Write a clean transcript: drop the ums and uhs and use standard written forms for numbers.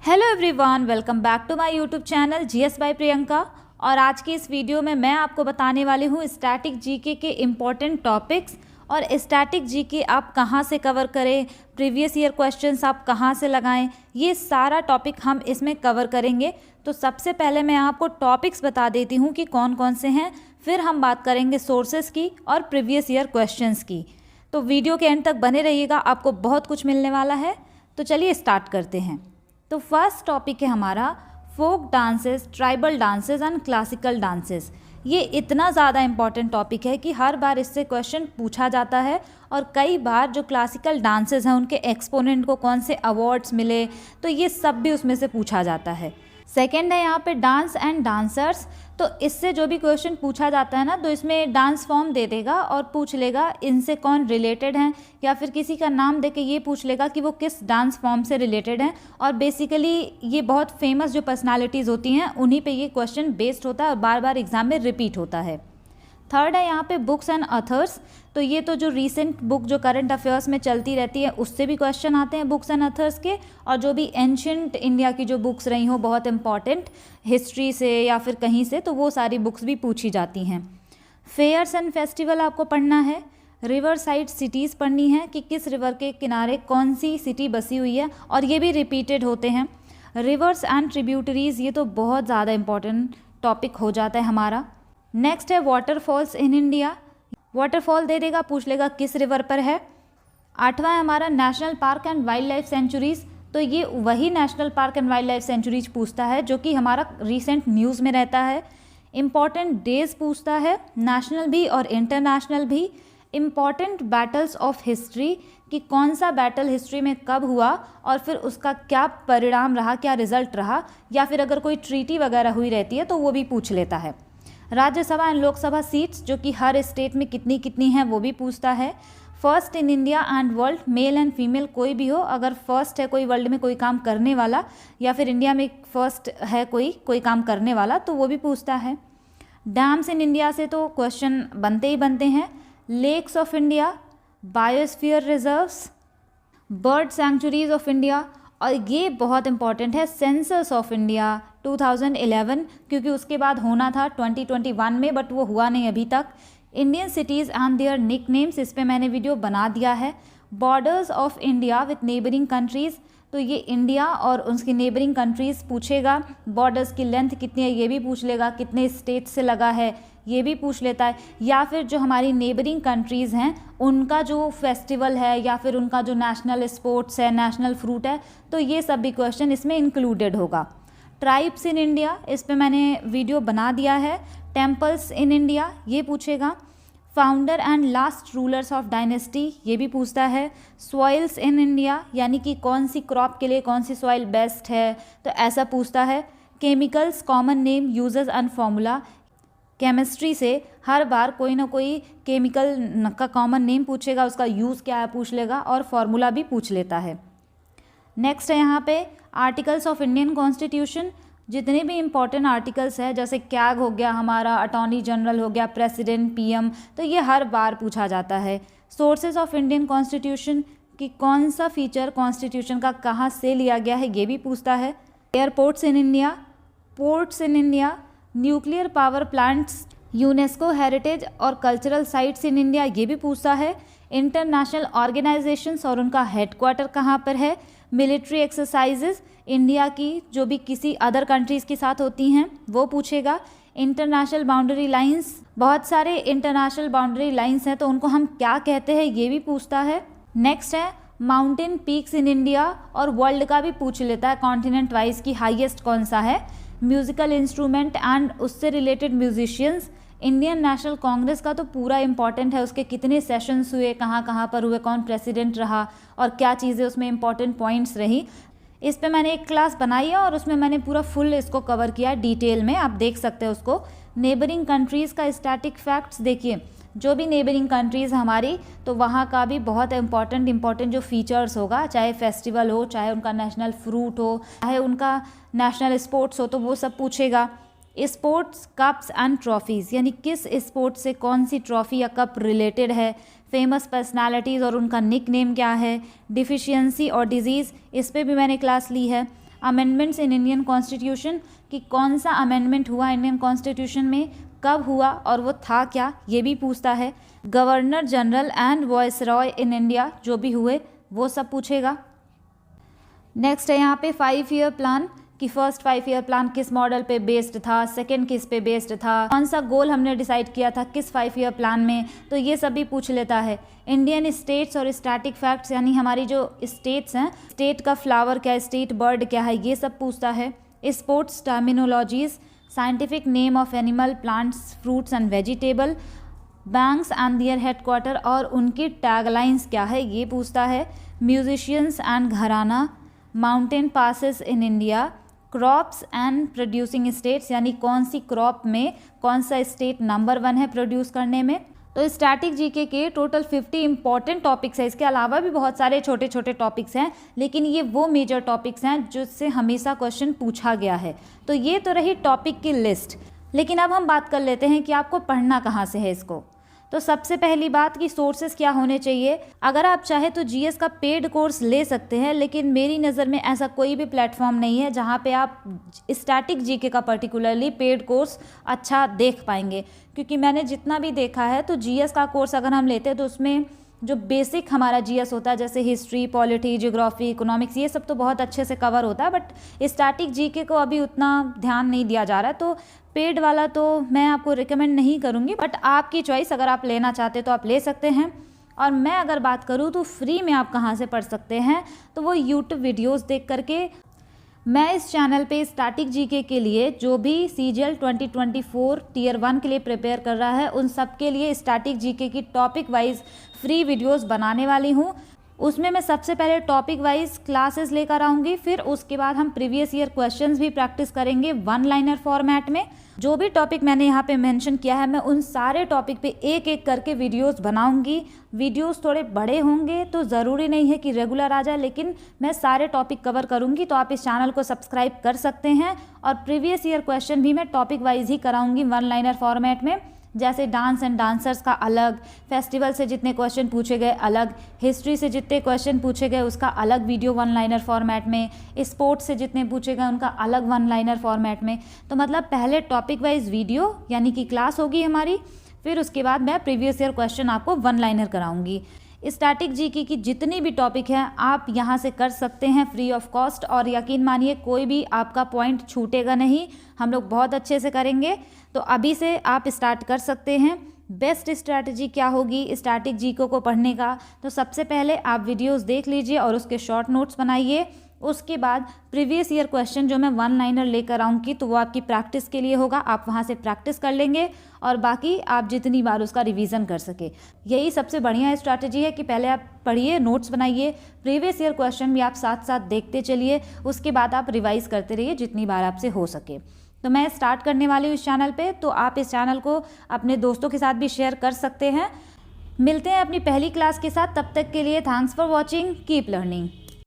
Hello everyone, welcome back to my YouTube channel GS by Priyanka. और आज की इस वीडियो में मैं आपको बताने वाली हूँ स्टैटिक जीके के इम्पॉर्टेंट टॉपिक्स और स्टैटिक जीके आप कहाँ से कवर करें, प्रीवियस ईयर क्वेश्चंस आप कहाँ से लगाएं, ये सारा टॉपिक हम इसमें कवर करेंगे। तो सबसे पहले मैं आपको टॉपिक्स बता देती हूँ कि कौन कौन से हैं, फिर हम बात करेंगे सोर्सेज की और प्रीवियस ईयर क्वेश्चंस की। तो वीडियो के एंड तक बने रहिएगा, आपको बहुत कुछ मिलने वाला है। तो चलिए स्टार्ट करते हैं। तो फर्स्ट टॉपिक है हमारा folk dances, tribal dances and classical dances. ये इतना ज़्यादा इम्पॉर्टेंट टॉपिक है कि हर बार इससे क्वेश्चन पूछा जाता है और कई बार जो क्लासिकल डांसेस हैं उनके एक्सपोनेंट को कौन से अवार्ड्स मिले, तो ये सब भी उसमें से पूछा जाता है। सेकेंड है यहाँ पे डांस एंड डांसर्स। तो इससे जो भी क्वेश्चन पूछा जाता है ना, तो इसमें डांस फॉर्म दे देगा और पूछ लेगा इनसे कौन रिलेटेड हैं, या फिर किसी का नाम दे के ये पूछ लेगा कि वो किस डांस फॉर्म से रिलेटेड हैं। और बेसिकली ये बहुत फेमस जो पर्सनालिटीज़ होती हैं उन्हीं पे ये क्वेश्चन बेस्ड होता है और बार बार एग्जाम में रिपीट होता है। थर्ड है यहाँ पे बुक्स एंड अथर्स। तो ये तो जो रीसेंट बुक जो करंट अफेयर्स में चलती रहती है उससे भी क्वेश्चन आते हैं बुक्स एंड अथर्स के, और जो भी एंशियंट इंडिया की जो बुक्स रही हो बहुत इंपॉर्टेंट हिस्ट्री से या फिर कहीं से, तो वो सारी बुक्स भी पूछी जाती हैं। फेयर्स एंड फेस्टिवल आपको पढ़ना है। रिवर साइड सिटीज़ पढ़नी है कि किस रिवर के किनारे कौन सी सिटी बसी हुई है, और ये भी रिपीटेड होते हैं। रिवर्स एंड ट्रिब्यूटरीज़, ये तो बहुत ज़्यादा इंपॉर्टेंट टॉपिक हो जाता है हमारा। नेक्स्ट है वाटरफॉल्स इन इंडिया। वाटरफॉल दे देगा, पूछ लेगा किस रिवर पर है। आठवां है हमारा national park and wild life centuries. तो ये वही national park and wild life sanctuaries पूछता है जो कि हमारा रिसेंट न्यूज़ में रहता है। इम्पॉर्टेंट डेज पूछता है, नेशनल भी और इंटरनेशनल भी। इम्पॉर्टेंट बैटल्स ऑफ हिस्ट्री कि कौन सा बैटल हिस्ट्री में कब हुआ और फिर उसका क्या परिणाम रहा, क्या रिजल्ट रहा, या फिर अगर कोई ट्रीटी वगैरह हुई रहती है तो वो भी पूछ लेता है। राज्यसभा एंड लोकसभा सीट्स जो कि हर स्टेट में कितनी कितनी हैं वो भी पूछता है। First in India and world, male and female कोई भी हो, अगर फर्स्ट है कोई वर्ल्ड में कोई काम करने वाला, या फिर इंडिया में फर्स्ट है कोई काम करने वाला, तो वो भी पूछता है। डैम्स इन इंडिया से तो क्वेश्चन बनते ही बनते हैं। Lakes of India, biosphere reserves, bird sanctuaries of India, और ये बहुत इंपॉर्टेंट है सेंसस ऑफ इंडिया 2011, क्योंकि उसके बाद होना था 2021 में, बट वो हुआ नहीं अभी तक। Indian cities and their nicknames, इस पे मैंने वीडियो बना दिया है। Borders of India with neighbouring countries, तो ये इंडिया और उसकी नेबरिंग कंट्रीज़ पूछेगा। बॉर्डर्स की लेंथ कितनी है ये भी पूछ लेगा, कितने स्टेट से लगा है ये भी पूछ लेता है, या फिर जो हमारी नेबरिंग कंट्रीज़ हैं उनका जो फेस्टिवल है या फिर उनका जो नेशनल स्पोर्ट्स है, नेशनल फ्रूट है, तो ये सब भी क्वेश्चन इसमें इंक्लूडेड होगा। ट्राइब्स इन इंडिया, इस पे मैंने वीडियो बना दिया है। टेम्पल्स इन इंडिया ये पूछेगा। Founder and last rulers of dynasty ये भी पूछता है। सॉइल्स इन इंडिया, यानी कि कौन सी क्रॉप के लिए कौन सी सॉइल बेस्ट है, तो ऐसा पूछता है। Chemicals, common name, uses and formula, chemistry से हर बार कोई ना कोई केमिकल का कॉमन नेम पूछेगा, उसका यूज़ क्या है पूछ लेगा, और फार्मूला भी पूछ लेता है। नेक्स्ट है यहाँ पे आर्टिकल्स ऑफ इंडियन कॉन्स्टिट्यूशन। जितने भी इंपॉर्टेंट आर्टिकल्स है, जैसे कैग हो गया हमारा, अटॉर्नी जनरल हो गया, प्रेसिडेंट, पीएम, तो ये हर बार पूछा जाता है। सोर्सेज ऑफ इंडियन कॉन्स्टिट्यूशन कि कौन सा फीचर कॉन्स्टिट्यूशन का कहाँ से लिया गया है ये भी पूछता है। Airports in India, ports in India, nuclear power plants, UNESCO heritage और कल्चरल साइट्स इन इंडिया ये भी पूछता है। इंटरनेशनल ऑर्गेनाइजेशंस और उनका हेडक्वार्टर कहाँ पर है। मिलिट्री एक्सरसाइजेज इंडिया की जो भी किसी अदर कंट्रीज़ के साथ होती हैं वो पूछेगा। इंटरनेशनल बाउंड्री लाइंस, बहुत सारे इंटरनेशनल बाउंड्री लाइंस हैं तो उनको हम क्या कहते हैं ये भी पूछता है। नेक्स्ट है माउंटेन पीक्स इन इंडिया, और वर्ल्ड का भी पूछ लेता है कॉन्टिनेंट वाइज की हाईएस्ट कौन सा है। म्यूजिकल इंस्ट्रूमेंट एंड उससे related musicians. Indian national Congress का तो पूरा इंपॉर्टेंट है, उसके कितने सेशंस हुए, कहाँ कहाँ पर हुए, कौन प्रेसिडेंट रहा, और क्या चीज़ें उसमें इंपॉर्टेंट पॉइंट्स रही। इस पे मैंने एक क्लास बनाई है और उसमें मैंने पूरा फुल इसको कवर किया है डिटेल में, आप देख सकते हैं उसको। नेबरिंग कंट्रीज़ का स्टैटिक फैक्ट्स, देखिए जो भी नेबरिंग कंट्रीज़ हमारी, तो वहाँ का भी बहुत इंपॉर्टेंट जो फीचर्स होगा, चाहे फेस्टिवल हो, चाहे उनका नेशनल फ्रूट हो, चाहे उनका नेशनल स्पोर्ट्स हो, तो वो सब पूछेगा। स्पोर्ट्स कप्स एंड ट्रॉफीज़, यानी किस स्पोर्ट्स से कौन सी ट्रॉफी या कप रिलेटेड है। फेमस पर्सनालिटीज़ और उनका निक नेम क्या है। डिफिशियंसी और डिजीज़, इस पे भी मैंने क्लास ली है। अमेंडमेंट्स इन इंडियन कॉन्स्टिट्यूशन, कि कौन सा अमेंडमेंट हुआ इंडियन कॉन्स्टिट्यूशन में, कब हुआ और वो था क्या, ये भी पूछता है। Governor general and viceroy in India, जो भी हुए वो सब पूछेगा। नेक्स्ट है यहाँ पे 5 ईयर प्लान, कि फर्स्ट 5 ईयर प्लान किस मॉडल पे बेस्ड था, सेकंड किस पे बेस्ड था, कौन सा गोल हमने डिसाइड किया था किस 5 ईयर प्लान में, तो ये सब भी पूछ लेता है। इंडियन स्टेट्स और स्टैटिक फैक्ट्स, यानी हमारी जो स्टेट्स हैं, स्टेट का फ्लावर क्या है, स्टेट बर्ड क्या है, ये सब पूछता है। Sports terminologies, scientific name of animal, plants, fruits and vegetable, banks and their headquarter और उनकी टैगलाइंस क्या है, ये पूछता है। Musicians and gharana, mountain passes in India, crops and producing states, यानी कौन सी क्रॉप में कौन सा स्टेट नंबर 1 है प्रोड्यूस करने में। तो स्टैटिक जीके के टोटल 50 इंपॉर्टेंट टॉपिक्स हैं। इसके अलावा भी बहुत सारे छोटे छोटे टॉपिक्स हैं, लेकिन ये वो मेजर टॉपिक्स हैं जिससे हमेशा क्वेश्चन पूछा गया है। तो ये तो रही टॉपिक की लिस्ट, लेकिन अब हम बात कर लेते हैं कि आपको पढ़ना कहाँ से है इसको। तो सबसे पहली बात कि सोर्सेज क्या होने चाहिए। अगर आप चाहे तो जीएस का पेड कोर्स ले सकते हैं, लेकिन मेरी नज़र में ऐसा कोई भी प्लेटफॉर्म नहीं है जहाँ पे आप स्टैटिक जीके का पर्टिकुलरली पेड कोर्स अच्छा देख पाएंगे। क्योंकि मैंने जितना भी देखा है तो जीएस का कोर्स अगर हम लेते हैं तो उसमें जो बेसिक हमारा जीएस होता है, जैसे हिस्ट्री, पॉलिटी, ज्योग्राफी, इकोनॉमिक्स, ये सब तो बहुत अच्छे से कवर होता है, बट स्टैटिक जीके को अभी उतना ध्यान नहीं दिया जा रहा है। तो पेड वाला तो मैं आपको रिकमेंड नहीं करूँगी, बट आपकी चॉइस, अगर आप लेना चाहते तो आप ले सकते हैं। और मैं अगर बात करूँ तो फ्री में आप कहाँ से पढ़ सकते हैं, तो वो यूट्यूब वीडियोस देख करके। मैं इस चैनल पे स्टैटिक जीके के लिए जो भी सीजीएल 2024 टियर 1 के लिए प्रिपेयर कर रहा है, उन सब के लिए स्टैटिक जीके की टॉपिक वाइज फ्री वीडियोस बनाने वाली हूँ। उसमें मैं सबसे पहले टॉपिक वाइज क्लासेस लेकर आऊँगी, फिर उसके बाद हम प्रीवियस ईयर क्वेश्चंस भी प्रैक्टिस करेंगे 1 लाइनर फॉर्मेट में। जो भी टॉपिक मैंने यहाँ पे मेंशन किया है, मैं उन सारे टॉपिक पे एक एक करके वीडियोस बनाऊंगी। वीडियोस थोड़े बड़े होंगे तो ज़रूरी नहीं है कि रेगुलर आ जाए, लेकिन मैं सारे टॉपिक कवर करूँगी। तो आप इस चैनल को सब्सक्राइब कर सकते हैं। और प्रीवियस ईयर क्वेश्चन भी मैं टॉपिक वाइज ही कराऊँगी 1 लाइनर फॉर्मेट में, जैसे डांस एंड डांसर्स का अलग, फेस्टिवल से जितने क्वेश्चन पूछे गए अलग, हिस्ट्री से जितने क्वेश्चन पूछे गए उसका अलग वीडियो 1 लाइनर फॉर्मेट में, स्पोर्ट्स से जितने पूछे गए उनका अलग 1 लाइनर फॉर्मेट में। तो मतलब पहले टॉपिक वाइज वीडियो यानी कि क्लास होगी हमारी, फिर उसके बाद मैं प्रीवियस ईयर क्वेश्चन आपको 1 लाइनर कराऊंगी। स्टैटिक जीके की जितनी भी टॉपिक हैं आप यहाँ से कर सकते हैं फ्री ऑफ कॉस्ट, और यकीन मानिए कोई भी आपका पॉइंट छूटेगा नहीं, हम लोग बहुत अच्छे से करेंगे। तो अभी से आप स्टार्ट कर सकते हैं। बेस्ट स्ट्रैटेजी क्या होगी स्टैटिक जीके को पढ़ने का, तो सबसे पहले आप वीडियोस देख लीजिए और उसके शॉर्ट नोट्स बनाइए। उसके बाद प्रीवियस ईयर क्वेश्चन जो मैं 1 लाइनर लेकर आऊँगी तो वो आपकी प्रैक्टिस के लिए होगा, आप वहाँ से प्रैक्टिस कर लेंगे और बाकी आप जितनी बार उसका रिवीजन कर सके। यही सबसे बढ़िया स्ट्रैटेजी है कि पहले आप पढ़िए, नोट्स बनाइए, प्रीवियस ईयर क्वेश्चन भी आप साथ साथ देखते चलिए, उसके बाद आप रिवाइज करते रहिए जितनी बार आपसे हो सके। तो मैं स्टार्ट करने वाली हूँ इस चैनल पे, तो आप इस चैनल को अपने दोस्तों के साथ भी शेयर कर सकते हैं। मिलते हैं अपनी पहली क्लास के साथ, तब तक के लिए thanks for watching, keep learning.